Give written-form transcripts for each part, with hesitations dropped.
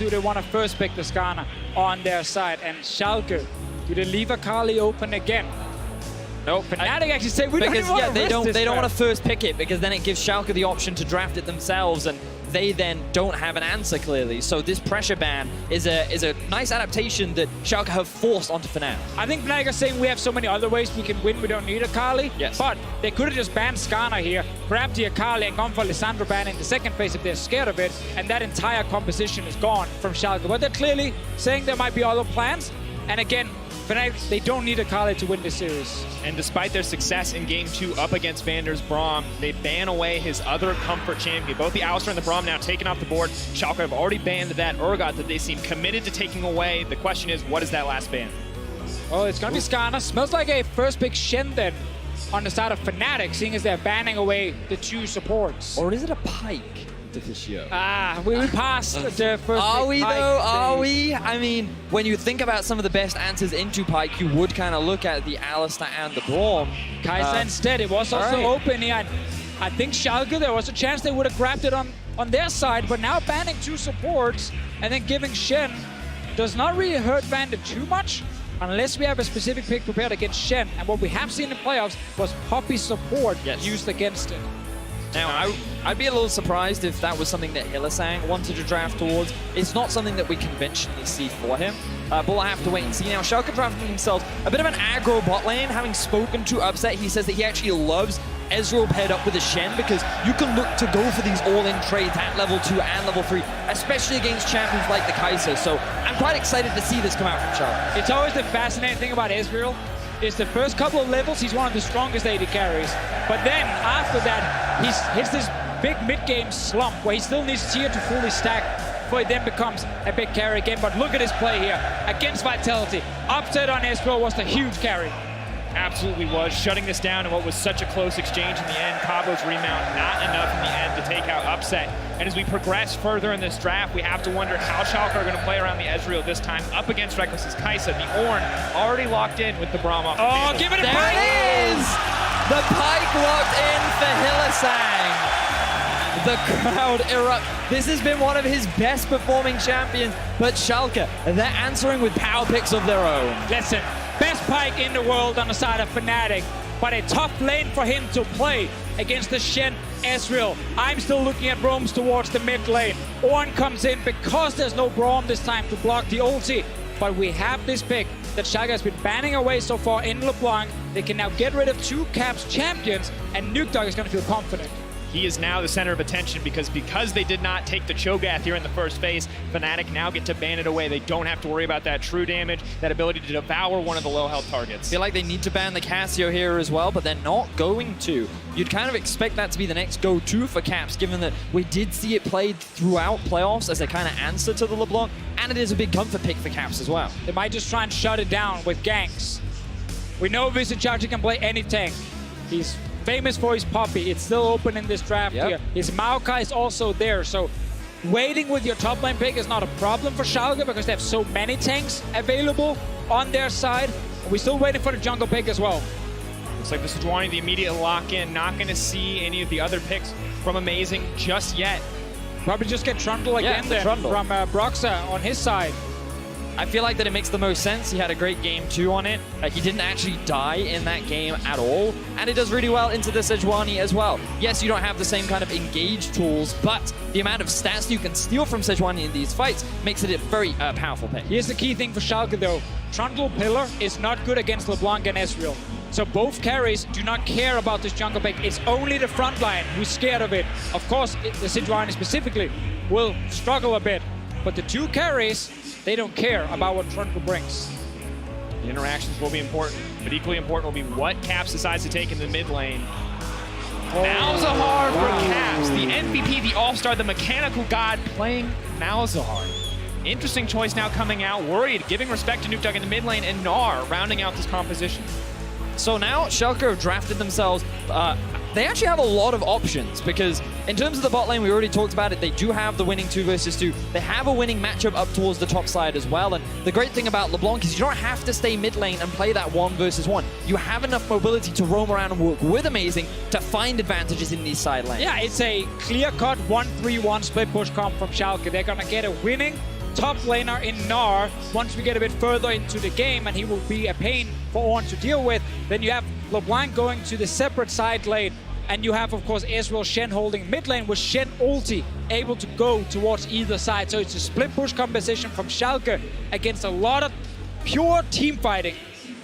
do they want to first pick the Skarner on their side? And Schalke, do they leave Akali open again? No, Fnatic actually say we don't even want to they don't want to first pick it because then it gives Schalke the option to draft it themselves, and they then don't have an answer clearly. So this pressure ban is a nice adaptation that Schalke have forced onto Fnatic. I think Fnatic are saying we have so many other ways we can win, we don't need Akali. Yes. But they could have just banned Skarner here, grabbed the Akali and gone for Lissandra ban in the second phase if they're scared of it, and that entire composition is gone from Schalke. But they're clearly saying there might be other plans. And again, Fnatic, they don't need Akali to win this series. And despite their success in Game 2 up against Vander's Braum, they ban away his other comfort champion. Both the Alistar and the Braum now taken off the board. Schalke have already banned that Urgot that they seem committed to taking away. The question is, what is that last ban? Oh, it's going to be Skarner. Smells like a first pick Shen then on the side of Fnatic, seeing as they're banning away the two supports. Or is it a Pike? Deficio. We passed the first. Are we Pike though? Are phase. we? I mean, when you think about some of the best answers into Pike, you would kind of look at the Alistar and the Braum. Kai'Sa instead. It was also open here. I think Schalke, there was a chance they would have grabbed it on their side, but now banning two supports and then giving Shen does not really hurt Vander too much unless we have a specific pick prepared against Shen. And what we have seen in playoffs was Poppy support used against it. Now, I'd be a little surprised if that was something that Hylissang wanted to draft towards. It's not something that we conventionally see for him, but we'll have to wait and see. Now, Schalke drafted themselves a bit of an aggro bot lane. Having spoken to Upset, he says that he actually loves Ezreal paired up with a Shen because you can look to go for these all-in trades at level 2 and level 3, especially against champions like the Kai'Sa. So I'm quite excited to see this come out from Schalke. It's always the fascinating thing about Ezreal is the first couple of levels, he's one of the strongest AD carries. But then after that, he hits this big mid-game slump where he still needs tier to fully stack before he then becomes a big carry again. But look at his play here against Vitality. Upset on Ezreal was the huge carry. Absolutely was, shutting this down in what was such a close exchange in the end. Cabo's remount not enough in the end to take out Upset. And as we progress further in this draft, we have to wonder how Schalke are going to play around the Ezreal this time up against Reckless's Kai'Sa. The Ornn already locked in with the Braum off the table. Give it a There Pike! it is! The Pike locked in for Hylissang. The crowd erupt. This has been one of his best performing champions, but Schalke, they're answering with power picks of their own. Listen, best Pike in the world on the side of Fnatic, but a tough lane for him to play against the Shen Ezreal. I'm still looking at roams towards the mid lane. Ornn comes in because there's no Braum this time to block the ulti, but we have this pick that Schalke has been banning away so far in LeBlanc. They can now get rid of two Caps champions, and Nukedog is going to feel confident. He is now the center of attention because they did not take the Cho'Gath here in the first phase. Fnatic now get to ban it away. They don't have to worry about that true damage, that ability to devour one of the low health targets. I feel like they need to ban the Cassio here as well, but they're not going to. You'd kind of expect that to be the next go-to for Caps, given that we did see it played throughout playoffs as a kind of answer to the LeBlanc, and it is a big comfort pick for Caps as well. They might just try and shut it down with ganks. We know Vizicharchi can play any tank. He's famous for his Poppy. It's still open in this draft here. His Maokai is also there, so waiting with your top lane pick is not a problem for Schalke because they have so many tanks available on their side. We're still waiting for the jungle pick as well. Looks like this is wanting the immediate lock-in. Not going to see any of the other picks from Amazing just yet. Probably just get Trundle again then from Broxa on his side. I feel like that it makes the most sense. He had a great game 2 on it. He didn't actually die in that game at all. And it does really well into the Sejuani as well. Yes, you don't have the same kind of engage tools, but the amount of stats you can steal from Sejuani in these fights makes it a very powerful pick. Here's the key thing for Schalke though. Trundle Pillar is not good against LeBlanc and Ezreal. So both carries do not care about this jungle pick. It's only the front line who's scared of it. Of course, the Sejuani specifically will struggle a bit, but the two carries, they don't care about what Trundle brings. The interactions will be important, but equally important will be what Caps decides to take in the mid lane. Malzahar for Caps, the MVP, the All-Star, the mechanical god playing Malzahar. Interesting choice now coming out, worried, giving respect to Nukedog in the mid lane, and Gnar rounding out this composition. So now Schalke have drafted themselves. They actually have a lot of options because in terms of the bot lane, we already talked about it. They do have the winning 2 versus 2. They have a winning matchup up towards the top side as well. And the great thing about LeBlanc is you don't have to stay mid lane and play that 1 versus 1. You have enough mobility to roam around and work with Amazing to find advantages in these side lanes. Yeah, it's a clear-cut 1-3-1 split push comp from Schalke. They're going to get a winning top laner in Gnar. Once we get a bit further into the game, and he will be a pain for Ornn to deal with. Then you have LeBlanc going to the separate side lane. And you have, of course, Ezreal Shen holding mid lane with Shen ulti able to go towards either side. So it's a split push composition from Schalke against a lot of pure team fighting.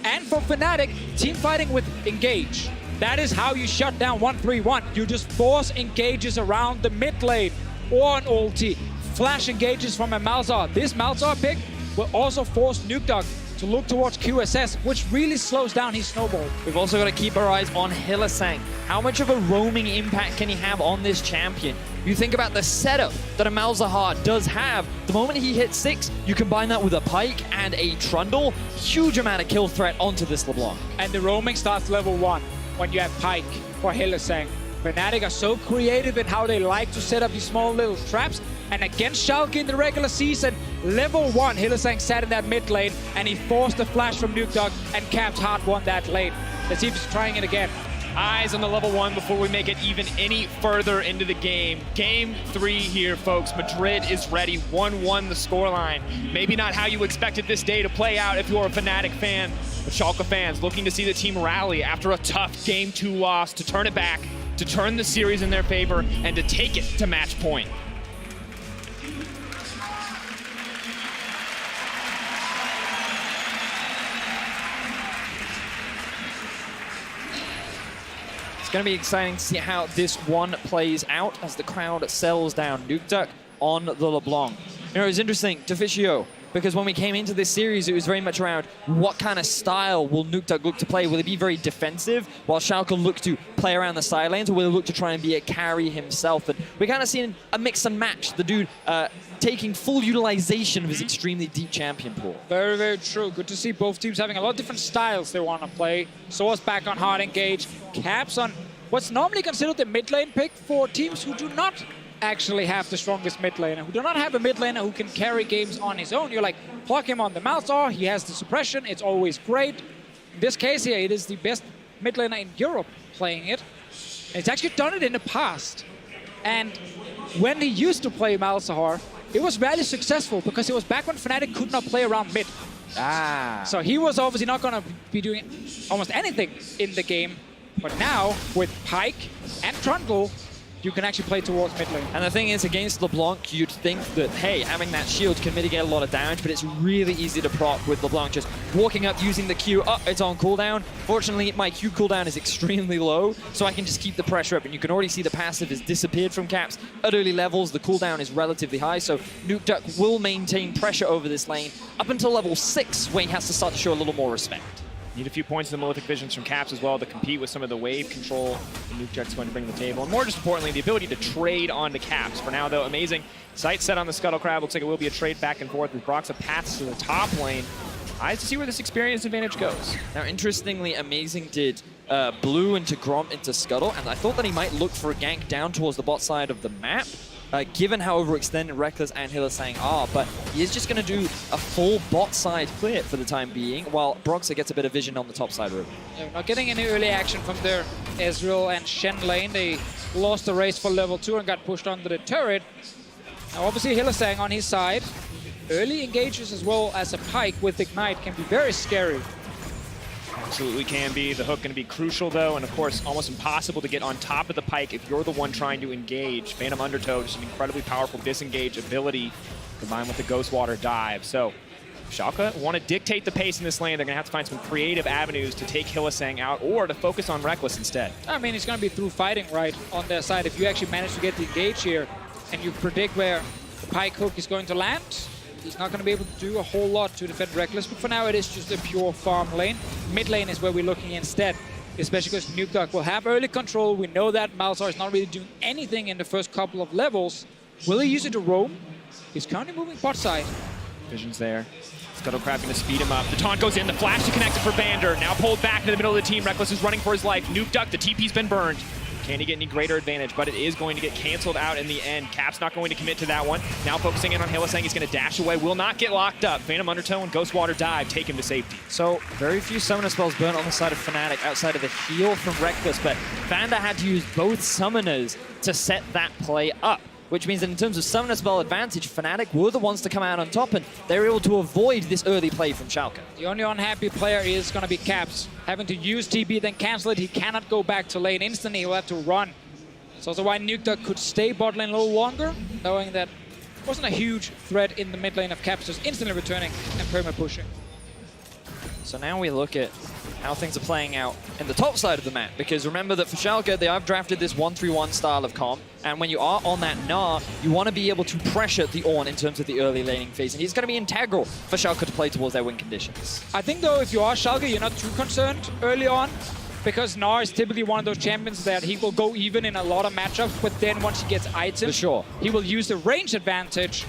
And for Fnatic, team fighting with engage. That is how you shut down 1-3-1. You just force engages around the mid lane or an ulti. Flash engages from a Malzahar. This Malzahar pick will also force Nukeduck to look towards QSS, which really slows down his snowball. We've also got to keep our eyes on Hylissang. How much of a roaming impact can he have on this champion? You think about the setup that a Malzahar does have. The moment he hits 6, you combine that with a Pike and a Trundle. Huge amount of kill threat onto this LeBlanc. And the roaming starts level 1 when you have Pike for Hylissang. Fnatic are so creative in how they like to set up these small little traps. And against Schalke in the regular season, level 1, Hylissang sat in that mid lane and he forced a flash from Nukeduck and Caps hard won that lane. Let's see if he's trying it again. Eyes on the level 1 before we make it even any further into the game. Game 3 here, folks. Madrid is ready. 1-1 the scoreline. Maybe not how you expected this day to play out if you're a Fnatic fan, but Schalke fans looking to see the team rally after a tough Game 2 loss to turn it back, to turn the series in their favor, and to take it to match point. It's going to be exciting to see how this one plays out as the crowd settles down. Nukeduck on the LeBlanc. You know, it's interesting, Deficio, because when we came into this series, it was very much around what kind of style will Nukeduck look to play? Will it be very defensive, while Schalke look to play around the side lanes, or will he look to try and be a carry himself? And we kind of seen a mix and match. The dude taking full utilization of his extremely deep champion pool. Very, very true. Good to see both teams having a lot of different styles they want to play. Source back on hard engage. Caps on what's normally considered the mid lane pick for teams who do not actually have the strongest mid laner, who do not have a mid laner who can carry games on his own. You're like, plug him on the Malzahar, he has the suppression, it's always great. In this case here, it is the best mid laner in Europe playing it. And it's actually done it in the past. And when he used to play Malzahar, it was rarely successful because it was back when Fnatic could not play around mid. So he was obviously not going to be doing almost anything in the game. But now, with Pike and Trundle, you can actually play towards mid lane. And the thing is, against LeBlanc, you'd think that, hey, having that shield can mitigate a lot of damage, but it's really easy to proc with LeBlanc just walking up, using the Q. Oh, it's on cooldown. Fortunately, my Q cooldown is extremely low, so I can just keep the pressure up. And you can already see the passive has disappeared from Caps at early levels. The cooldown is relatively high, so Nukeduck will maintain pressure over this lane up until level 6, where he has to start to show a little more respect. Need a few points in the Malefic Visions from Caps as well to compete with some of the wave control that Nukeduck's going to bring to the table. And more just importantly, the ability to trade onto Caps. For now, though, amazing. Sight set on the Scuttle Crab. Looks like it will be a trade back and forth with Broxah paths to the top lane. Eyes to see where this experience advantage goes. Now, interestingly, Amazing did blue into Gromp into Scuttle, and I thought that he might look for a gank down towards the bot side of the map. Given how overextended Reckless and Hylissang are, but he is just going to do a full bot side clear for the time being, while Broxah gets a bit of vision on the top side room. Yeah, not getting any early action from their Ezreal and Shen lane. They lost the race for level 2 and got pushed under the turret. Now obviously Hylissang on his side. Early engages as well as a Pike with Ignite can be very scary. Absolutely can be. The hook going to be crucial, though, and of course, almost impossible to get on top of the Pike if you're the one trying to engage. Phantom Undertow, just an incredibly powerful disengage ability combined with the Ghost Water dive. So, Schalke want to dictate the pace in this lane. They're going to have to find some creative avenues to take Hylissang out or to focus on Reckless instead. I mean, it's going to be through fighting right on their side. If you actually manage to get the engage here and you predict where the Pike hook is going to land, he's not going to be able to do a whole lot to defend Reckless, but for now it is just a pure farm lane. Mid lane is where we're looking instead, especially because Nukeduck will have early control. We know that Malzahar is not really doing anything in the first couple of levels. Will he use it to roam? He's currently moving bot side. Vision's there. Scuttle Crab going to speed him up. The taunt goes in. The flash to connect it for Vander. Now pulled back into the middle of the team. Reckless is running for his life. Nukeduck, the TP's been burned. Can he get any greater advantage? But it is going to get canceled out in the end. Cap's not going to commit to that one. Now focusing in on Hylissang. He's going to dash away. Will not get locked up. Phantom Undertow and Ghost Water dive take him to safety. So very few summoner spells burnt on the side of Fnatic outside of the heal from Reckless, but Vander had to use both summoners to set that play up. which means that in terms of summoner spell advantage, Fnatic were the ones to come out on top, and they were able to avoid this early play from Schalke. The only unhappy player is going to be Caps. Having to use TB, then cancel it. He cannot go back to lane instantly. He'll have to run. It's also why Nukeduck could stay bot lane a little longer, knowing that it wasn't a huge threat in the mid lane of Caps, just instantly returning and perma pushing. So now we look at how things are playing out in the top side of the map, because remember that for Schalke, they have drafted this 1-3-1 style of comp, and when you are on that Gnar, you want to be able to pressure the Ornn in terms of the early laning phase, and he's going to be integral for Schalke to play towards their win conditions. I think, though, if you are Schalke, you're not too concerned early on, because Gnar is typically one of those champions that he will go even in a lot of matchups, but then once he gets items, For sure. he will use the range advantage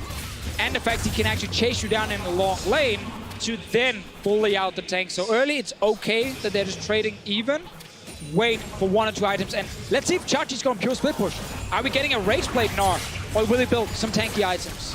and the fact he can actually chase you down in the long lane to then fully out the tank. So early, it's okay that they're just trading even. Wait for 1 or 2 items, and let's see if Chachi's going pure split push. Are we getting a Rage Blade Gnar, or will he build some tanky items?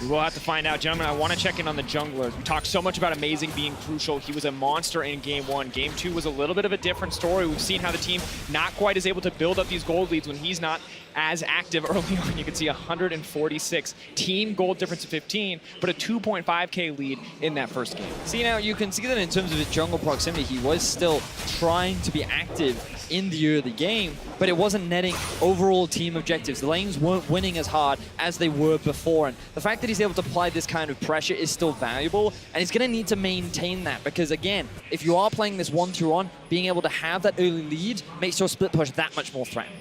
We will have to find out. Gentlemen, I want to check in on the junglers. We talked so much about Amazing being crucial. He was a monster in Game 1. Game 2 was a little bit of a different story. We've seen how the team not quite is able to build up these gold leads when he's not as active early on. You can see 146 team gold difference of 15, but a 2.5k lead in that first game. See, now you can see that in terms of his jungle proximity, he was still trying to be active in the early game, but it wasn't netting overall team objectives. The lanes weren't winning as hard as they were before, and the fact that he's able to apply this kind of pressure is still valuable, and he's going to need to maintain that, because again, if you are playing this 1-2-1, being able to have that early lead makes your split push that much more threatening.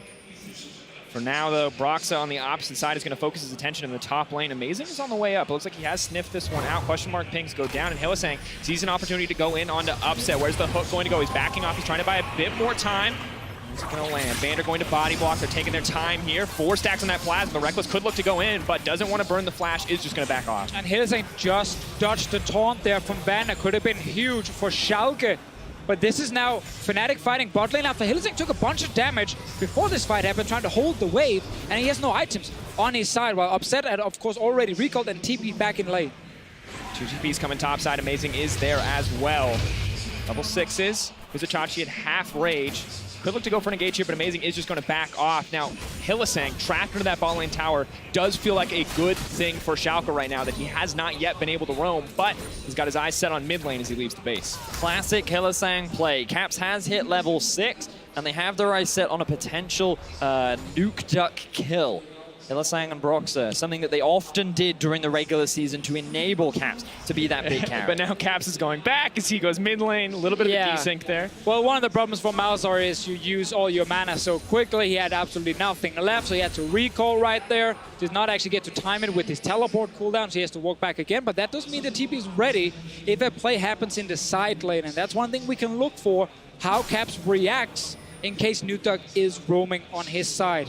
For now, though, Broxa on the opposite side is going to focus his attention in the top lane. Amazing is on the way up. It looks like he has sniffed this one out. Question mark pings go down, and Hylissang sees an opportunity to go in onto upset. Where's the hook going to go? He's backing off. He's trying to buy a bit more time. Where's it going to land? Vander going to body block. They're taking their time here. 4 stacks on that plasma. The Reckless could look to go in, but doesn't want to burn the flash. Is just going to back off. And Hylissang just dodged the taunt there from Vander. Could have been huge for Schalke. But this is now Fnatic fighting bot lane after Hylissang took a bunch of damage before this fight happened, trying to hold the wave, and he has no items on his side, while Upset had, of course, already recalled and TP'd back in lane. 2 GPs coming topside. Amazing is there as well. Double sixes. Chachi at half rage. Could look to go for an engage here, but Amazing is just going to back off. Now, Hylissang, trapped into that bot lane tower, does feel like a good thing for Schalke right now that he has not yet been able to roam, but he's got his eyes set on mid lane as he leaves the base. Classic Hylissang play. Caps has hit level 6, and they have their eyes set on a potential Nukeduck kill. Hylissang and Broxa, something that they often did during the regular season to enable Caps to be that big carry. But now Caps is going back as he goes mid lane, a little bit of a desync there. Well, one of the problems for Malzahar is you use all your mana so quickly. He had absolutely nothing left, so he had to recall right there. Did not actually get to time it with his teleport cooldown, so he has to walk back again. But that doesn't mean the TP is ready if a play happens in the side lane, and that's one thing we can look for, how Caps reacts in case Nukeduck is roaming on his side.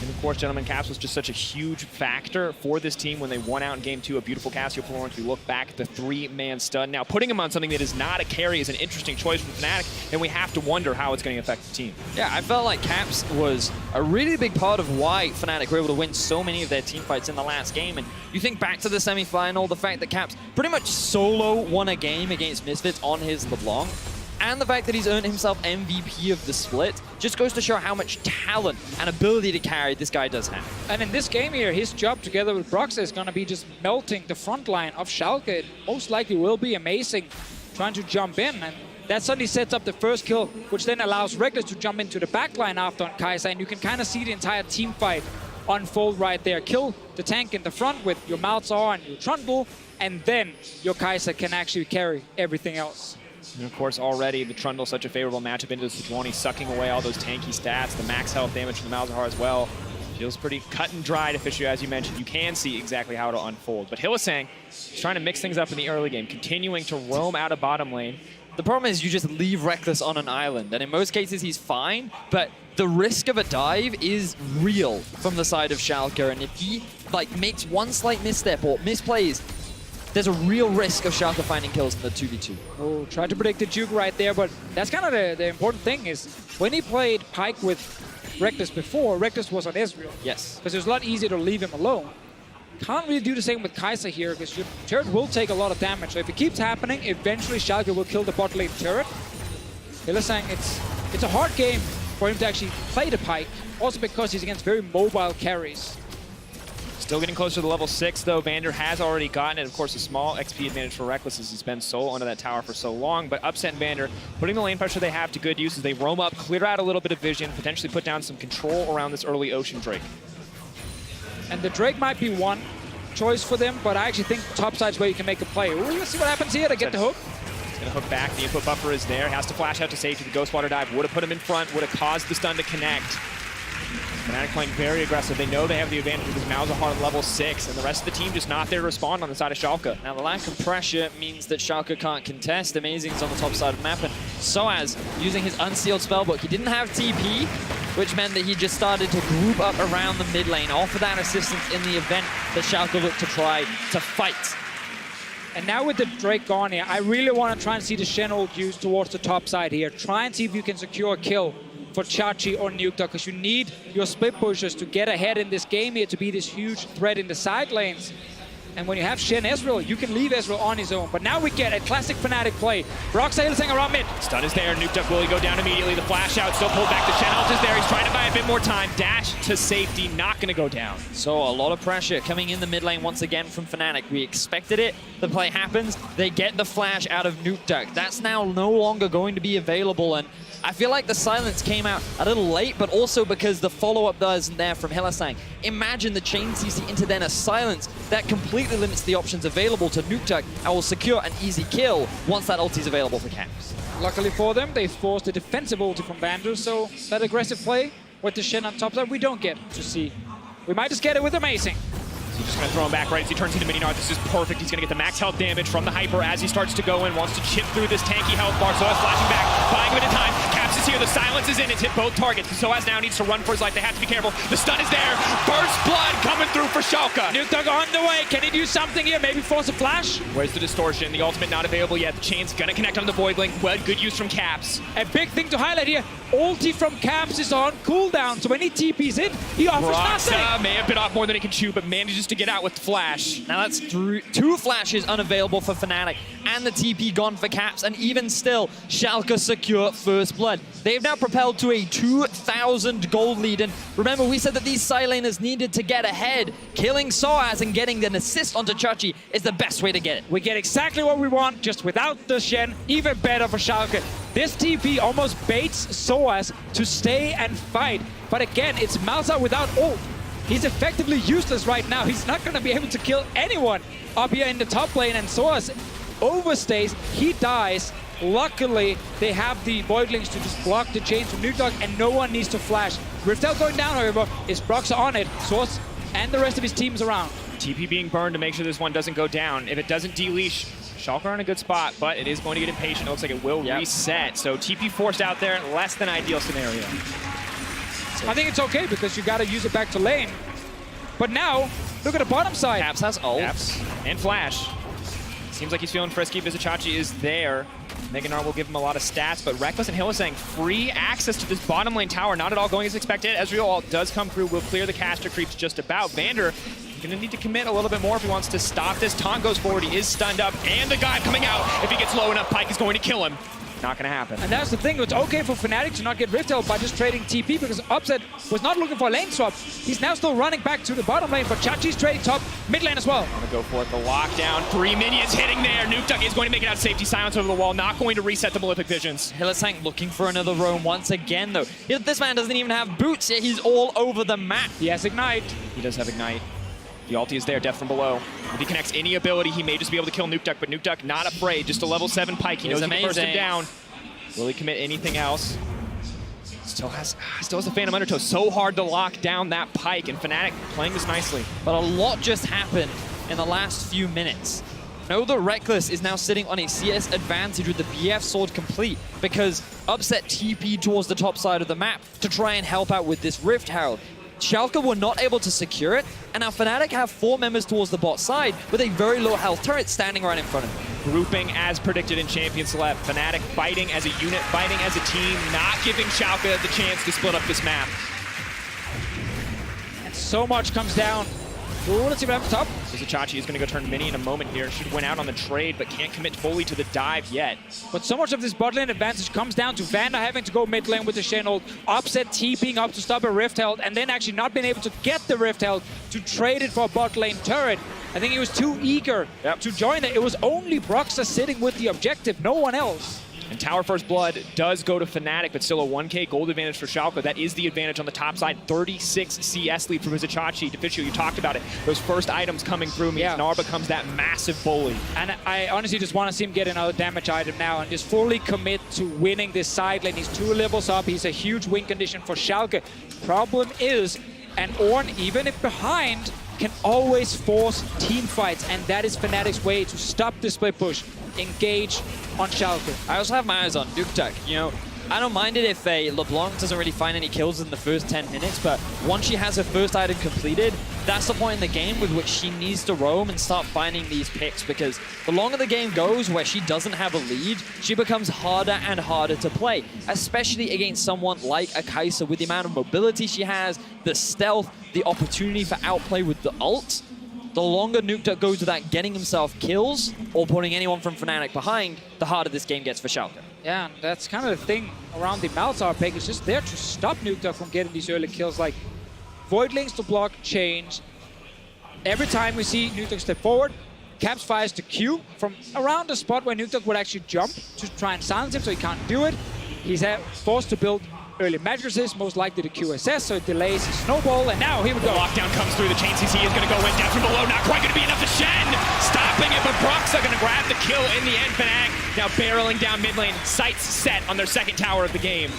And of course, gentlemen, Caps was just such a huge factor for this team when they won out in Game 2. A beautiful Cassiopeia. We look back at the 3-man stun. Now, putting him on something that is not a carry is an interesting choice from Fnatic, and we have to wonder how it's going to affect the team. Yeah, I felt like Caps was a really big part of why Fnatic were able to win so many of their team fights in the last game. And you think back to the semi-final, the fact that Caps pretty much solo won a game against Misfits on his LeBlanc, and the fact that he's earned himself MVP of the split just goes to show how much talent and ability to carry this guy does have. And in this game here, his job together with Broxa is going to be just melting the front line of Schalke. It most likely will be Amazing trying to jump in, and that suddenly sets up the first kill, which then allows Reckless to jump into the backline after on Kai'Sa, and you can kind of see the entire team fight unfold right there. Kill the tank in the front with your Malzahar and your Trundle, and then your Kai'Sa can actually carry everything else. And of course, already the Trundle such a favorable matchup into the Sejuani, sucking away all those tanky stats, the max health damage from the Malzahar as well. Feels pretty cut and dried officially, as you mentioned. You can see exactly how it'll unfold. But Hylissang is trying to mix things up in the early game, continuing to roam out of bottom lane. The problem is you just leave Reckless on an island, and in most cases he's fine, but the risk of a dive is real from the side of Schalke, and if he makes one slight misstep or misplays, there's a real risk of Schalke finding kills in the 2v2. Oh, tried to predict the juke right there, but that's kind of the important thing is when he played Pyke with Reckless before, Reckless was on Ezreal. Yes. Because it was a lot easier to leave him alone. Can't really do the same with Kai'Sa here, because your turret will take a lot of damage. So if it keeps happening, eventually Schalke will kill the bot lane turret. Hylissang, it's a hard game for him to actually play the Pike, also because he's against very mobile carries. Still getting closer to level 6, though. Vander has already gotten it. Of course, a small XP advantage for Reckless as he's been solo under that tower for so long. But Upset and Vander putting the lane pressure they have to good use as they roam up, clear out a little bit of vision, potentially put down some control around this early Ocean Drake. And the Drake might be one choice for them, but I actually think topside's where you can make a play. Ooh, let's see what happens here. They get the hook. He's going to hook back. The input buffer is there. Has to flash out to safety. The Ghost Water Dive would have put him in front, would have caused the stun to connect. Fnatic playing very aggressive. They know they have the advantage because Malzahar at level 6, and the rest of the team just not there to respond on the side of Schalke. Now the lack of pressure means that Schalke can't contest. Amazing's on the top side of the map, and Soaz using his unsealed spellbook. He didn't have TP, which meant that he just started to group up around the mid lane, offer that assistance in the event that Schalke looked to try to fight. And now with the Drake gone here, I really want to try and see the Shen ult used towards the top side here. Try and see if you can secure a kill for Chachi or Nukeduck, because you need your split pushers to get ahead in this game here to be this huge threat in the side lanes. And when you have Shen Ezreal, you can leave Ezreal on his own. But now we get a classic Fnatic play. Broxah Hillsang around mid. Stun is there. Nukeduck will go down immediately. The flash out still pulled back. The Shen ult is there. He's trying to buy a bit more time. Dash to safety. Not going to go down. So a lot of pressure coming in the mid lane once again from Fnatic. We expected it. The play happens. They get the flash out of Nukeduck. That's now no longer going to be available. And I feel like the silence came out a little late, but also because the follow-up isn't there from Hylissang. Imagine the chain CC into then a silence that completely limits the options available to Nukeduck and will secure an easy kill once that ulti is available for Caps. Luckily for them, they forced a defensive ulti from Vander, so that aggressive play with the Shen on top side, we don't get to see. We might just get it with Amazing. He's just going to throw him back right as he turns into Mini-Nard. This is perfect. He's going to get the max health damage from the Hyper as he starts to go in. Wants to chip through this tanky health bar. Soaz flashing back, buying a bit of time. Caps is here. The silence is in. It's hit both targets. Soaz now needs to run for his life. They have to be careful. The stun is there. First blood coming through for Schalke. Nukeduck on the way. Can he do something here? Maybe force a flash? Where's the distortion? The ultimate not available yet. The chain's going to connect on the Void Link. Well, good use from Caps. A big thing to highlight here. Ulti from Caps is on cooldown, so when he TP's in, he offers nothing. May have been off more than he can chew, but manages to get out with the flash. Now that's two flashes unavailable for Fnatic and the TP gone for Caps, and even still, Schalke secure first blood. They've now propelled to a 2,000 gold lead, and remember we said that these side laners needed to get ahead. Killing Soaz and getting an assist onto Chachi is the best way to get it. We get exactly what we want, just without the Shen. Even better for Schalke. This TP almost baits Soaz to stay and fight, but again, it's Malzahar without ult. He's effectively useless right now. He's not going to be able to kill anyone up here in the top lane, and Soaz overstays. He dies. Luckily, they have the Void Links to just block the chains from Nukeduck, and no one needs to flash. Riftel going down, however, is Broxah on it. Soaz and the rest of his team's around. TP being burned to make sure this one doesn't go down. If it doesn't deleash, Schalke are in a good spot, but it is going to get impatient. It looks like it will reset. So TP forced out there, less than ideal scenario. I think it's okay because you got to use it back to lane. But now, look at the bottom side. Caps has ult. Caps and flash. Seems like he's feeling frisky. Vizichachi is there. Mega-Gnar will give him a lot of stats, but Reckless and Hylissang free access to this bottom lane tower. Not at all going as expected. Ezreal ult does come through. Will clear the caster creeps just about. Vander going to need to commit a little bit more if he wants to stop this. Taunt goes forward. He is stunned up. And the guy coming out. If he gets low enough, Pyke is going to kill him. Not going to happen. And that's the thing. It's okay for Fnatic to not get Riftel by just trading TP because Upset was not looking for a lane swap. He's now still running back to the bottom lane, but Chachi's trading top mid lane as well. I'm going to go for it. The lockdown. 3 minions hitting there. Nukeduck is going to make it out safety. Silence over the wall. Not going to reset the Malefic Visions. Hylissang looking for another roam once again, though. This man doesn't even have boots, yet he's all over the map. He has Ignite. He does have Ignite. The ulti is there, death from below. If he connects any ability, he may just be able to kill Nukeduck, but Nukeduck not afraid. Just a level 7 Pyke. He knows he can burst him down. Will he commit anything else? Still has the Phantom Undertow. So hard to lock down that Pyke, and Fnatic playing this nicely. But a lot just happened in the last few minutes. Know that Reckless is now sitting on a CS advantage with the BF sword complete because Upset TP towards the top side of the map to try and help out with this Rift Herald. Schalke were not able to secure it, and now Fnatic have 4 members towards the bot side with a very low health turret standing right in front of them. Grouping as predicted in Champion Select. Fnatic fighting as a unit, fighting as a team, not giving Schalke the chance to split up this map. And so much comes down Ooh, let's see what happens top. Vizichachi is going to go turn mini in a moment here. Should win out on the trade, but can't commit fully to the dive yet. But so much of this bot lane advantage comes down to Vanda having to go mid lane with the Shen ult, Upset TPing up to stop a Rift Herald, and then actually not being able to get the Rift Herald to trade it for a bot lane turret. I think he was too eager to join it. It was only Broxah sitting with the objective, no one else. And Tower First Blood does go to Fnatic, but still a 1k gold advantage for Schalke. That is the advantage on the top side. 36 CS lead for Vizichachi. Deficio, you talked about it. Those first items coming through means Gnar becomes that massive bully. And I honestly just want to see him get another damage item now and just fully commit to winning this side lane. He's 2 levels up. He's a huge win condition for Schalke. Problem is, and Ornn, even if behind, can always force team fights, and that is Fnatic's way to stop the split push. Engage on Schalke. I also have my eyes on Nuktak. You know, I don't mind it if a LeBlanc doesn't really find any kills in the first 10 minutes, but once she has her first item completed, that's the point in the game with which she needs to roam and start finding these picks, because the longer the game goes where she doesn't have a lead, she becomes harder and harder to play, especially against someone like a Kai'Sa with the amount of mobility she has, the stealth, the opportunity for outplay with the ult. The longer Nuktak goes without getting himself kills or putting anyone from Fnatic behind, the harder this game gets for Schalke. Yeah, and that's kind of the thing around the Malzahar pick. It's just there to stop Nuktak from getting these early kills. Like, Void Links to block change. Every time we see Nuktak step forward, Caps fires the Q from around the spot where Nuktak would actually jump to try and silence him, so he can't do it. He's forced to build early magic resist, most likely the QSS, so it delays his snowball, and now here we go. The lockdown comes through, the chain CC is going to go in down from below, not quite going to be enough to Shen! Stopping it, but Broxah going to grab the kill in the end. Fnatic now barreling down mid lane, sights set on their second tower of the game.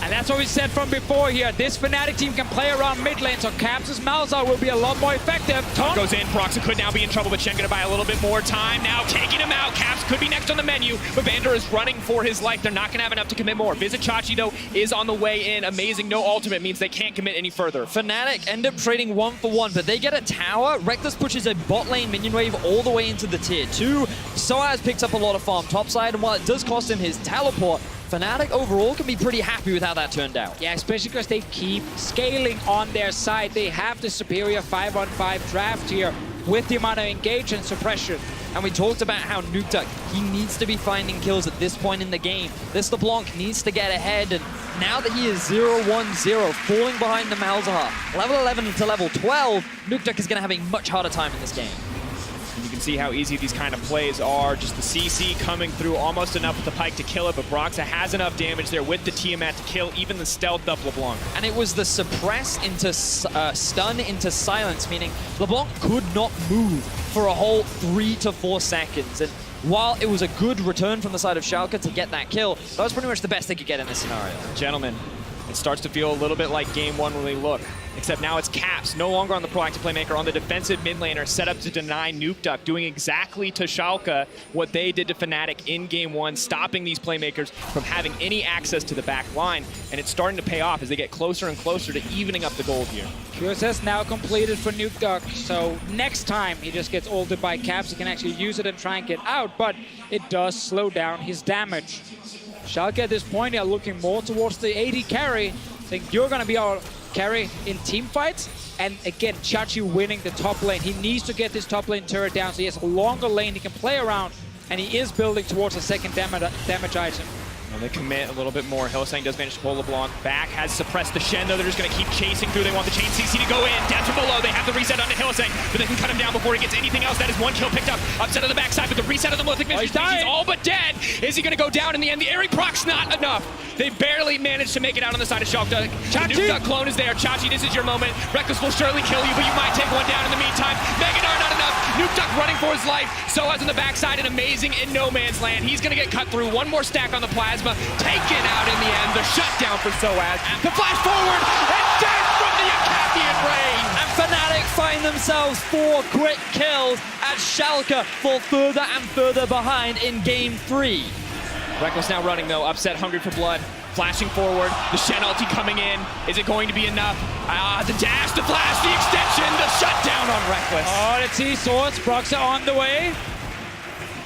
And that's what we said from before here. This Fnatic team can play around mid lane, so Caps' Malzahar will be a lot more effective. Taunt goes in, Broxah could now be in trouble, but Shen going to buy a little bit more time. Now taking him out, Caps could be next on the menu, but Vander is running for his life. They're not going to have enough to commit more. Vizichachi, though, is on the way in. Amazing, no ultimate means they can't commit any further. Fnatic end up trading 1 for 1, but they get a tower. Reckless pushes a bot lane minion wave all the way into the tier 2. Soaz picks up a lot of farm topside, and while it does cost him his teleport, Fnatic overall can be pretty happy with how that turned out. Yeah, especially because they keep scaling on their side. They have the superior 5-on-5 draft here with the amount of engage and suppression. And we talked about how Nuktak, he needs to be finding kills at this point in the game. This LeBlanc needs to get ahead, and now that he is 0-1-0, falling behind the Malzahar, level 11 to level 12, Nuktak is going to have a much harder time in this game. And you can see how easy these kind of plays are. Just the CC coming through almost enough with the Pyke to kill it, but Broxah has enough damage there with the Tiamat to kill even the stealth up LeBlanc. And it was the suppress into stun into silence, meaning LeBlanc could not move for a whole 3 to 4 seconds. And while it was a good return from the side of Schalke to get that kill, that was pretty much the best they could get in this scenario. Gentlemen, it starts to feel a little bit like game 1 when we look. Except now it's Caps, no longer on the proactive playmaker, on the defensive mid laner, set up to deny Nuktak, doing exactly to Schalke what they did to Fnatic in game 1, stopping these playmakers from having any access to the back line. And it's starting to pay off as they get closer and closer to evening up the gold here. QSS now completed for Nuktak, so next time he just gets ulted by Caps, he can actually use it and try and get out, but it does slow down his damage. Schalke at this point are looking more towards the AD carry. I think you're going to be our carry in team fights. And again, Chachi winning the top lane. He needs to get this top lane turret down so he has a longer lane he can play around. And he is building towards a second damage item. Well, they commit a little bit more. Hylissang does manage to pull LeBlanc back, has suppressed the Shen, though they're just going to keep chasing through. They want the chain CC to go in. Down from below, they have the reset onto Hylissang, but they can cut him down before he gets anything else. That is 1 kill picked up. Upset on the backside, but the reset of the Mythic Mystery Species all but dead. Is he going to go down in the end? The airing proc's not enough. They barely managed to make it out on the side of Schalke. The Nuktak clone is there. Chachi, this is your moment. Reckless will surely kill you, but you might take one down in the meantime. Megadar not enough. Nuktak running for his life. Soaz on the backside and amazing in no man's land. He's going to get cut through. 1 more stack on the plasma. Taken out in the end. The shutdown for Soaz. The flash forward and death from the Acapian Ray. And Fnatic find themselves 4 quick kills as Schalke fall further and further behind in game 3. Reckless now running though, upset, hungry for blood. Flashing forward, the Shen ulti coming in. Is it going to be enough? The dash, the flash, the extension, the shutdown on Reckless. Oh, let's see, Swords, Broxah on the way.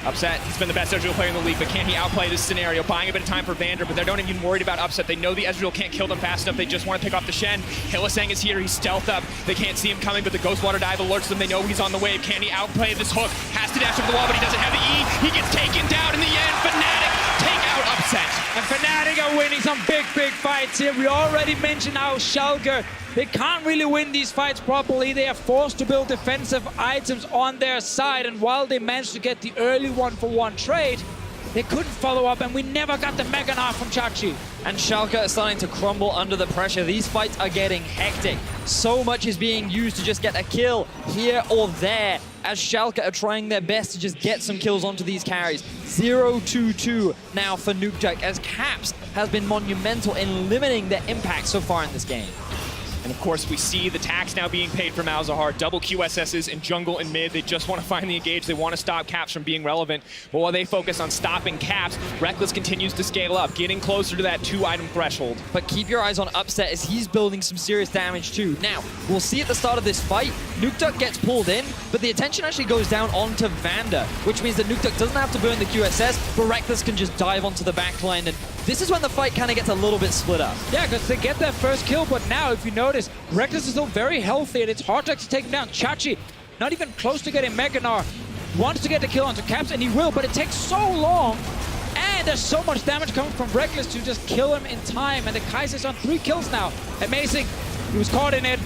Upset, he's been the best Ezreal player in the league, but can he outplay this scenario? Buying a bit of time for Vander, but they're not even worried about Upset. They know the Ezreal can't kill them fast enough. They just want to pick off the Shen. Hylissang is here, he's stealthed up. They can't see him coming, but the Ghost Water Dive alerts them. They know he's on the wave. Can he outplay this hook? Has to dash over the wall, but he doesn't have the E. He gets taken down in the end. Fnatic take out Upset. And Fnatic are winning some big fights here. We already mentioned how Schalke, they can't really win these fights properly. They are forced to build defensive items on their side. And while they managed to get the early 1-for-1 trade, they couldn't follow up, and we never got the Mega Knife from Chachi. And Schalke are starting to crumble under the pressure. These fights are getting hectic. So much is being used to just get a kill here or there, as Schalke are trying their best to just get some kills onto these carries. 0-2-2 now for Nukeduck, as Caps has been monumental in limiting their impact so far in this game. And of course, we see the tax now being paid for Malzahar. Double QSSs in jungle and mid. They just want to finally engage. They want to stop Caps from being relevant. But while they focus on stopping Caps, Rekkles continues to scale up, getting closer to that 2-item threshold. But keep your eyes on Upset, as he's building some serious damage too. Now, we'll see at the start of this fight, Nukeduck gets pulled in, but the attention actually goes down onto Vander, which means that Nukeduck doesn't have to burn the QSS, but Rekkles can just dive onto the backline. And this is when the fight kind of gets a little bit split up. Yeah, because they get that first kill, but now, if you notice, Rekkles is still very healthy, and it's hard to take him down. Chachi, not even close to getting Mega Knife, wants to get the kill onto Caps, and he will, but it takes so long, and there's so much damage coming from Rekkles to just kill him in time, and the Kaiser's on 3 kills now. Amazing. He was caught in it.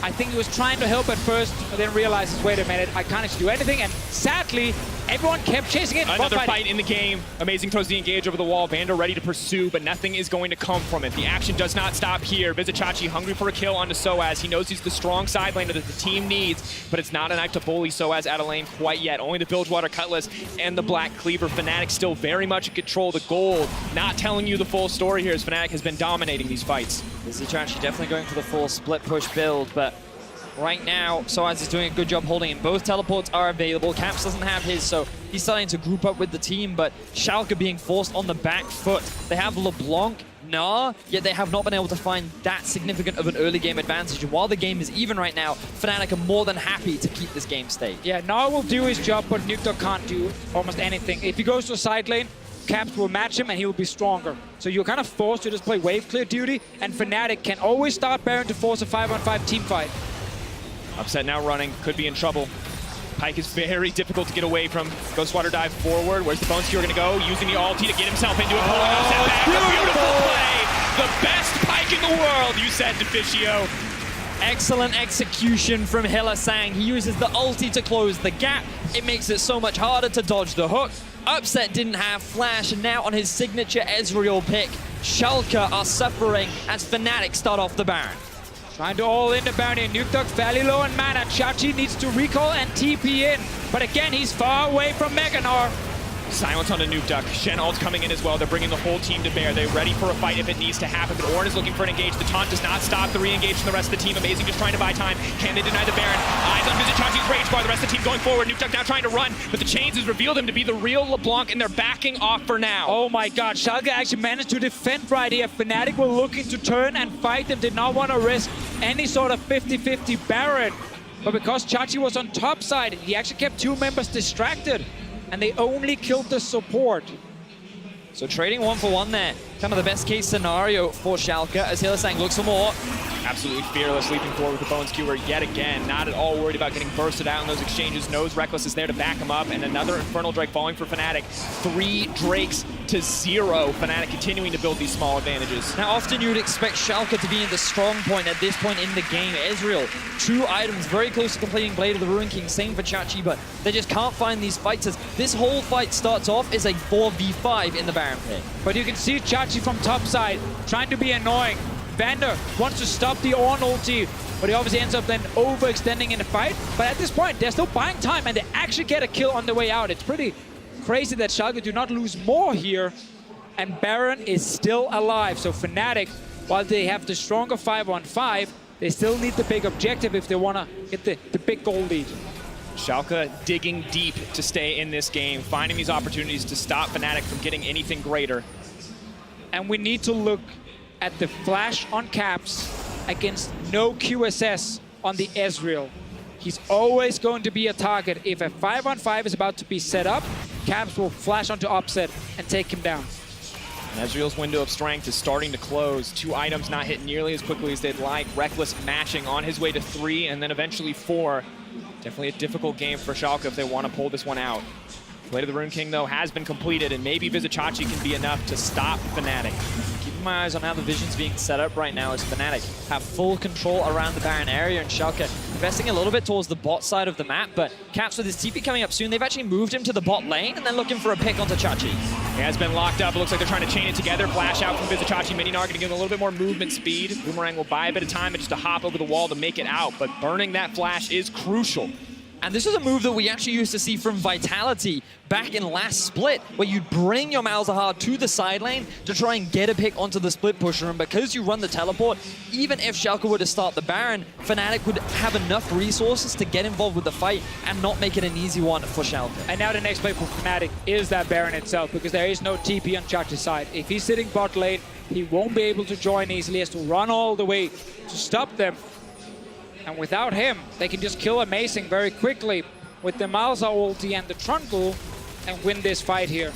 I think he was trying to help at first, but then realizes, wait a minute, I can't actually do anything, and sadly, everyone kept chasing it. Another fight in the game. Amazing throws the engage over the wall. Vander ready to pursue, but nothing is going to come from it. The action does not stop here. Vizicachi hungry for a kill onto Soaz. He knows he's the strong side laner that the team needs, but it's not enough to bully Soaz out of lane quite yet. Only the Bilgewater Cutlass and the Black Cleaver. Fnatic still very much in control. The gold not telling you the full story here, as Fnatic has been dominating these fights. Vizicachi definitely going for the full split push build, but right now, Soaz is doing a good job holding him. Both teleports are available. Caps doesn't have his, so he's starting to group up with the team, but Schalke being forced on the back foot. They have LeBlanc, yet they have not been able to find that significant of an early game advantage. And while the game is even right now, Fnatic are more than happy to keep this game stake. Yeah, Gnar will do his job, but Nukeduck can't do almost anything. If he goes to a side lane, Caps will match him and he will be stronger. So you're kind of forced to just play wave clear duty, and Fnatic can always start Baron to force a 5-on-5 team fight. Upset now running, could be in trouble. Pyke is very difficult to get away from. Ghost Water Dive forward. Where's the Bone Skewer going to go? Using the ulti to get himself into it. Pulling Upset back. A beautiful play. The best Pyke in the world, you said, Deficio. Excellent execution from Hylissang. He uses the ulti to close the gap. It makes it so much harder to dodge the hook. Upset didn't have flash, and now on his signature Ezreal pick, Schalke are suffering as Fnatic start off the Baron. Trying to all in the Baron here. Nukeduck fairly low on mana. Chachi needs to recall and TP in. But again, he's far away from Mega Knife. Silence on the Nukeduck. Shen ult coming in as well. They're bringing the whole team to bear. They're ready for a fight if it needs to happen. But Ornn is looking for an engage. The taunt does not stop the re-engage from the rest of the team. Amazing just trying to buy time. Can they deny the Baron? Eyes on Vizicachi's rage bar. The rest of the team going forward. Nukeduck now trying to run, but the chains has revealed him to be the real LeBlanc, and they're backing off for now. Oh my god, Schalke actually managed to defend right here. Fnatic were looking to turn and fight them. Did not want to risk any sort of 50-50 Baron. But because Chachi was on top side, he actually kept 2 members distracted. And they only killed the support. So trading 1-for-1 there. Kind of the best case scenario for Schalke, as Hylissang looks for more. Absolutely fearless, leaping forward with the Bone Skewer yet again. Not at all worried about getting bursted out in those exchanges. Knows Rekkles is there to back him up, and another Infernal Drake falling for Fnatic. 3 Drakes to 0. Fnatic continuing to build these small advantages. Now, often you would expect Schalke to be in the strong point at this point in the game. Ezreal, 2 items, very close to completing Blade of the Ruin King. Same for Chachi, but they just can't find these fights. As this whole fight starts off as a 4v5 in the Baron pit. But you can see Chachi from top side trying to be annoying. Vander wants to stop the Ornn ulti, but he obviously ends up then overextending in the fight. But at this point, they're still buying time, and they actually get a kill on the way out. It's pretty crazy that Schalke do not lose more here, and Baron is still alive. So Fnatic, while they have the stronger 5-on-5, they still need the big objective if they want to get the big goal lead. Schalke digging deep to stay in this game, finding these opportunities to stop Fnatic from getting anything greater. And we need to look at the flash on Caps against no QSS on the Ezreal. He's always going to be a target. If a 5-on-5 is about to be set up, Caps will flash onto Upset and take him down. And Ezreal's window of strength is starting to close. 2 items not hit nearly as quickly as they'd like. Reckless mashing on his way to 3 and then eventually 4. Definitely a difficult game for Schalke if they want to pull this one out. Blade of the Rune King, though, has been completed, and maybe Vizicachi can be enough to stop Fnatic. Keeping my eyes on how the vision's being set up right now as Fnatic have full control around the Baron area, and Schalke investing a little bit towards the bot side of the map, but Caps with his TP coming up soon, they've actually moved him to the bot lane and then looking for a pick onto Chachi. He has been locked up. It looks like they're trying to chain it together. Flash out from Vizicachi. Mininar going to give him a little bit more movement speed. Boomerang will buy a bit of time just to hop over the wall to make it out, but burning that flash is crucial. And this is a move that we actually used to see from Vitality back in last split, where you'd bring your Malzahar to the side lane to try and get a pick onto the split pusher. And because you run the teleport, even if Schalke were to start the Baron, Fnatic would have enough resources to get involved with the fight and not make it an easy one for Schalke. And now the next play for Fnatic is that Baron itself, because there is no TP on Chachi's side. If he's sitting bot lane, he won't be able to join easily. He has to run all the way to stop them. And without him, they can just kill Amazing very quickly with the Malzahar ulti and the Trundle and win this fight here.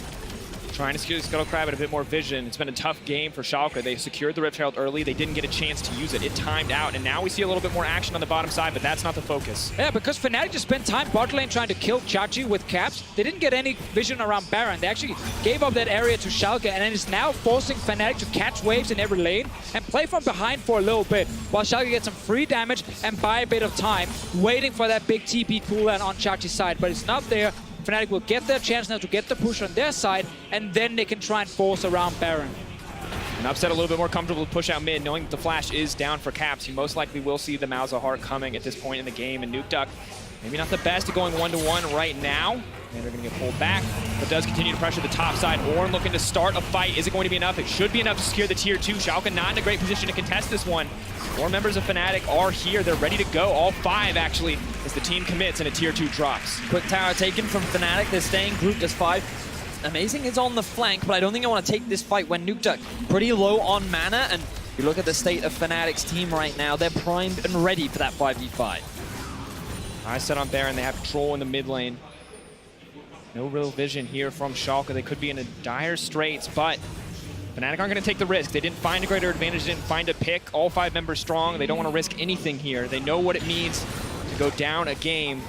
Trying to secure the Scuttle Crab and a bit more vision. It's been a tough game for Schalke. They secured the Rift Herald early. They didn't get a chance to use it. It timed out, and now we see a little bit more action on the bottom side, but that's not the focus. Yeah, because Fnatic just spent time bot lane trying to kill Chachi with Caps. They didn't get any vision around Baron. They actually gave up that area to Schalke, and then it's now forcing Fnatic to catch waves in every lane and play from behind for a little bit, while Schalke gets some free damage and buy a bit of time, waiting for that big TP cooldown on Chachi's side, but it's not there. Fnatic will get their chance now to get the push on their side, and then they can try and force around Baron. And Upset a little bit more comfortable to push out mid, knowing that the flash is down for Caps. You most likely will see the Malzahar coming at this point in the game, and Nukeduck maybe not the best at going 1-to-1 right now. And they're going to get pulled back, but does continue to pressure the top side. Ornn looking to start a fight. Is it going to be enough? It should be enough to secure the tier 2. Schalke not in a great position to contest this one. 4 members of Fnatic are here. They're ready to go. All 5, actually, as the team commits and a tier 2 drops. Quick tower taken from Fnatic. They're staying grouped as 5. Amazing is on the flank, but I don't think I want to take this fight when Nukeduck pretty low on mana. And you look at the state of Fnatic's team right now. They're primed and ready for that 5v5. I set on Baron. They have control in the mid lane. No real vision here from Schalke. They could be in a dire straits, but Fnatic aren't going to take the risk. They didn't find a greater advantage, didn't find a pick. All 5 members strong. They don't want to risk anything here. They know what it means to go down a game.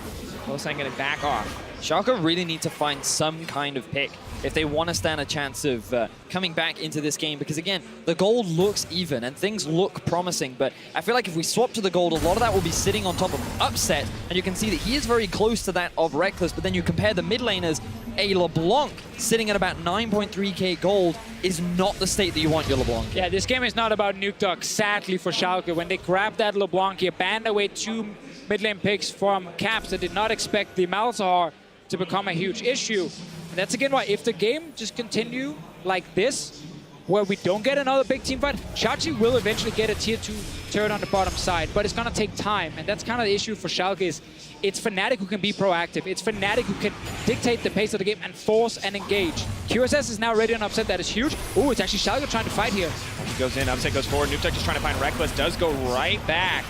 Hylissang going to back off. Schalke really need to find some kind of pick if they want to stand a chance of coming back into this game, because again, the gold looks even and things look promising, but I feel like if we swap to the gold, a lot of that will be sitting on top of Upset, and you can see that he is very close to that of Reckless, but then you compare the mid laners, a LeBlanc sitting at about 9.3k gold is not the state that you want your LeBlanc. Yeah, this game is not about Nukeduck, sadly for Schalke. When they grabbed that LeBlanc, he banned away 2 mid lane picks from Caps that did not expect the Malzahar to become a huge issue. And that's again why, if the game just continue like this, where we don't get another big team fight, Chachi will eventually get a tier 2 turret on the bottom side, but it's gonna take time, and that's kind of the issue for Schalke. Is it's Fnatic who can be proactive. It's Fnatic who can dictate the pace of the game and force and engage. QSS is now ready on Upset. That is huge. Oh, it's actually Schalke trying to fight here. He goes in, Upset goes forward. Nukeduck just trying to find Reckless, does go right back.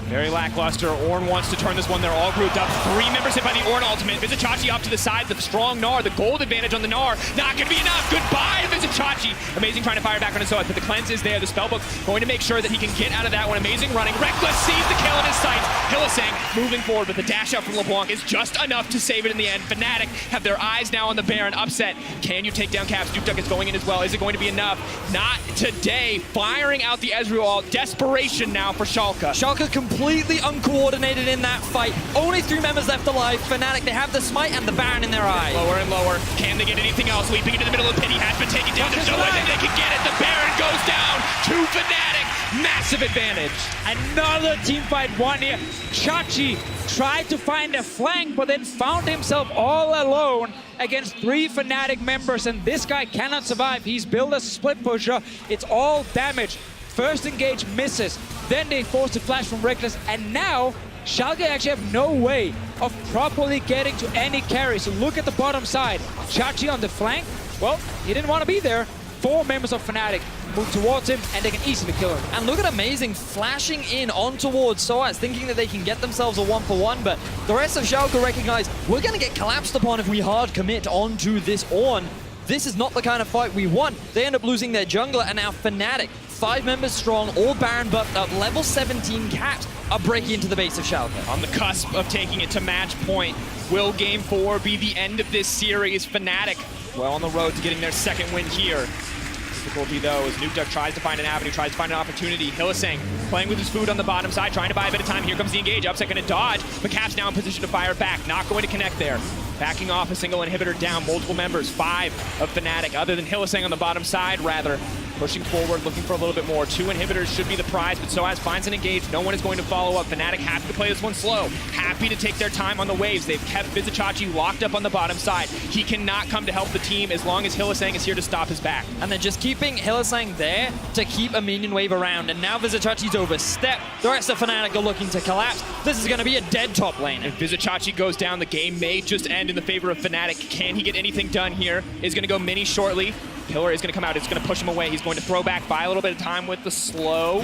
Very lackluster. Ornn wants to turn this one. They're all grouped up. 3 members hit by the Ornn ultimate. Vizicachi off to the side. The strong Gnar. The gold advantage on the Gnar. Not going to be enough. Goodbye, Vizicachi. Amazing trying to fire back on his sword, but the cleanse is there. The spellbook going to make sure that he can get out of that one. Amazing running. Reckless sees the kill in his sights. Hylissang moving forward, but the dash out from LeBlanc is just enough to save it in the end. Fnatic have their eyes now on the Baron. Upset. Can you take down Caps? Nukeduck is going in as well. Is it going to be enough? Not today. Firing out the Ezreal ult. Desperation now for Schalke. Schalke completely uncoordinated in that fight. Only 3 members left alive. Fnatic, they have the smite and the Baron in their eye. Lower and lower. Can they get anything else? Leaping into the middle of the pit. He has been taken down. There's no way that they can get it. The Baron goes down to Fnatic. Massive advantage. Another team fight won here. Chachi tried to find a flank, but then found himself all alone against 3 Fnatic members, and this guy cannot survive. He's built as a split pusher. It's all damage. First engage misses, then they force the flash from Reckless, and now Schalke actually have no way of properly getting to any carry. So look at the bottom side. Chachi on the flank, well, he didn't want to be there. 4 members of Fnatic move towards him, and they can easily kill him. And look at Amazing flashing in on towards Soaz, thinking that they can get themselves a 1-for-1, but the rest of Schalke recognize we're going to get collapsed upon if we hard commit onto this Ornn. This is not the kind of fight we want. They end up losing their jungler, and now Fnatic, 5 members strong, all Baron buffed up, level 17 capped, are breaking into the base of Schalke. On the cusp of taking it to match point, will Game 4 be the end of this series? Fnatic, well on the road to getting their second win here. Difficulty though, as Nukeduck tries to find an avenue, tries to find an opportunity. Hylissang playing with his food on the bottom side, trying to buy a bit of time. Here comes the engage. Upset going to dodge, but Cap's now in position to fire back. Not going to connect there. Backing off a single inhibitor down. Multiple members, 5 of Fnatic, other than Hylissang on the bottom side, rather. Pushing forward, looking for a little bit more. 2 inhibitors should be the prize, but Soaz finds an engage. No one is going to follow up. Fnatic happy to play this one slow. Happy to take their time on the waves. They've kept Vizicsacsi locked up on the bottom side. He cannot come to help the team as long as Hylissang is here to stop his back. And they're just keeping Hylissang there to keep a minion wave around. And now Vizicsacsi's overstepped. The rest of Fnatic are looking to collapse. This is going to be a dead top lane. If Vizicsacsi goes down, the game may just end in the favor of Fnatic. Can he get anything done here? Is going to go mini shortly. Pillar is going to come out. It's going to push him away. He's going to throw back, buy a little bit of time with the slow.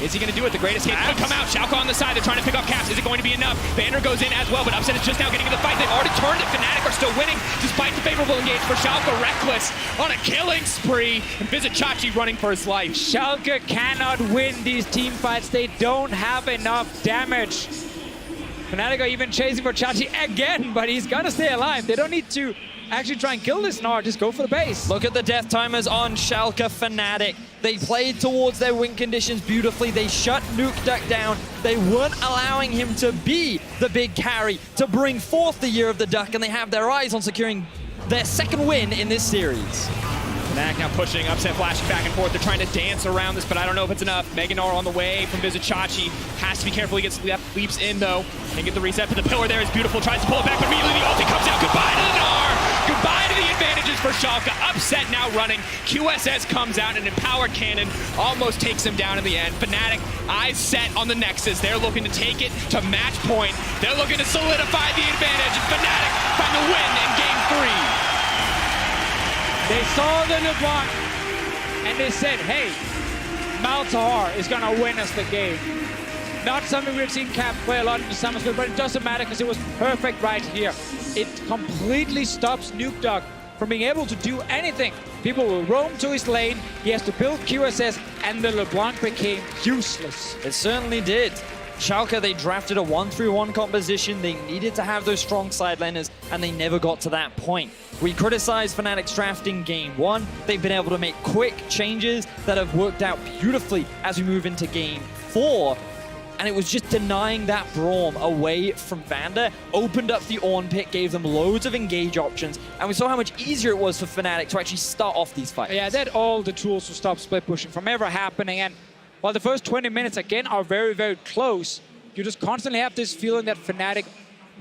Is he going to do it? The greatest hit could come out. Schalke on the side. They're trying to pick up Caps. Is it going to be enough? Banner goes in as well, but Upset is just now getting in the fight. They've already turned it. Fnatic are still winning despite the favorable engage for Schalke. Reckless on a killing spree. And Vizicsacsi running for his life. Schalke cannot win these team fights. They don't have enough damage. Fnatic are even chasing for Chachi again, but he's gonna stay alive. They don't need to actually try and kill this Gnar, just go for the base. Look at the death timers on Schalke Fnatic. They played towards their win conditions beautifully. They shut Nukeduck down. They weren't allowing him to be the big carry to bring forth the Year of the Duck, and they have their eyes on securing their second win in this series. Fnatic now pushing, Upset flashing back and forth. They're trying to dance around this, but I don't know if it's enough. Mega Gnar on the way from Vizicsacsi. Has to be careful. He gets leaps in, though. Can't get the reset, but the pillar there is beautiful. Tries to pull it back, but immediately the ulti comes out. Goodbye to the Gnar! Goodbye to the advantages for Schalke. Upset now running. QSS comes out, and Empower Cannon almost takes him down in the end. Fnatic, eyes set on the Nexus. They're looking to take it to match point. They're looking to solidify the advantage, and Fnatic find the win in Game 3. They saw the LeBlanc, and they said, hey, Maltahar is going to win us the game. Not something we've seen Cap play a lot in the summer split, but it doesn't matter because it was perfect right here. It completely stops Nukeduck from being able to do anything. People will roam to his lane, he has to build QSS, and the LeBlanc became useless. It certainly did. Schalke, they drafted a 1-3-1 composition. They needed to have those strong side laners, and they never got to that point. We criticized Fnatic's drafting Game 1. They've been able to make quick changes that have worked out beautifully as we move into Game 4. And it was just denying that Braum away from Vander, opened up the Ornn pit, gave them loads of engage options, and we saw how much easier it was for Fnatic to actually start off these fights. Yeah, they had all the tools to stop split pushing from ever happening, and while the first 20 minutes, again, are very, very close, you just constantly have this feeling that Fnatic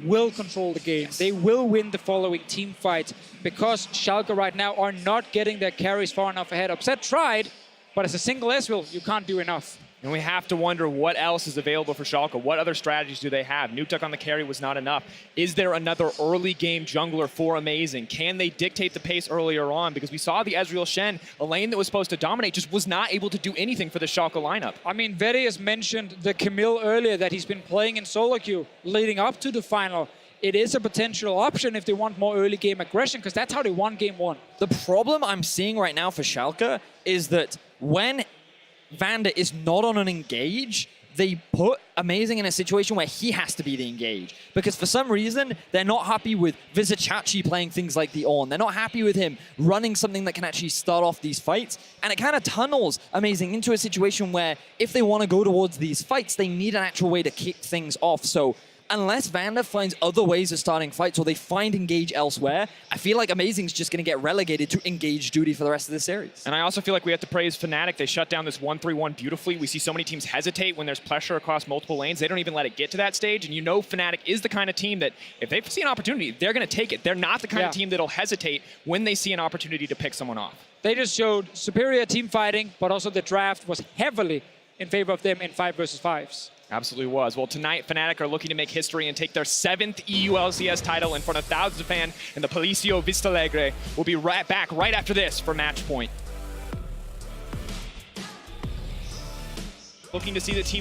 will control the game. Yes. They will win the following team fights because Schalke right now are not getting their carries far enough ahead. Upset tried, but as a single Ezreal, you can't do enough. And we have to wonder what else is available for Schalke. What other strategies do they have? Nukeduck on the carry was not enough. Is there another early game jungler for Amazing? Can they dictate the pace earlier on? Because we saw the Ezreal Shen, a lane that was supposed to dominate, just was not able to do anything for the Schalke lineup. I mean, Veri has mentioned the Camille earlier that he's been playing in solo queue leading up to the final. It is a potential option if they want more early game aggression, because that's how they won Game 1. The problem I'm seeing right now for Schalke is that when Vander is not on an engage, they put Amazing in a situation where he has to be the engage. Because for some reason, they're not happy with Vizicsacsi playing things like the Ornn. They're not happy with him running something that can actually start off these fights. And it kind of tunnels Amazing into a situation where if they want to go towards these fights, they need an actual way to kick things off. So unless Vander finds other ways of starting fights or they find engage elsewhere, I feel like Amazing's just going to get relegated to engage duty for the rest of the series. And I also feel like we have to praise Fnatic. They shut down this 1-3-1 beautifully. We see so many teams hesitate when there's pressure across multiple lanes. They don't even let it get to that stage. And you know Fnatic is the kind of team that if they see an opportunity, they're going to take it. They're not the kind of team that'll hesitate when they see an opportunity to pick someone off. They just showed superior team fighting, but also the draft was heavily in favor of them in 5 versus 5s. Absolutely was. Well, tonight, Fnatic are looking to make history and take their 7th EU LCS title in front of thousands of fans in the Palacio Vista Alegre. We'll be right back right after this for Match Point. Looking to see the team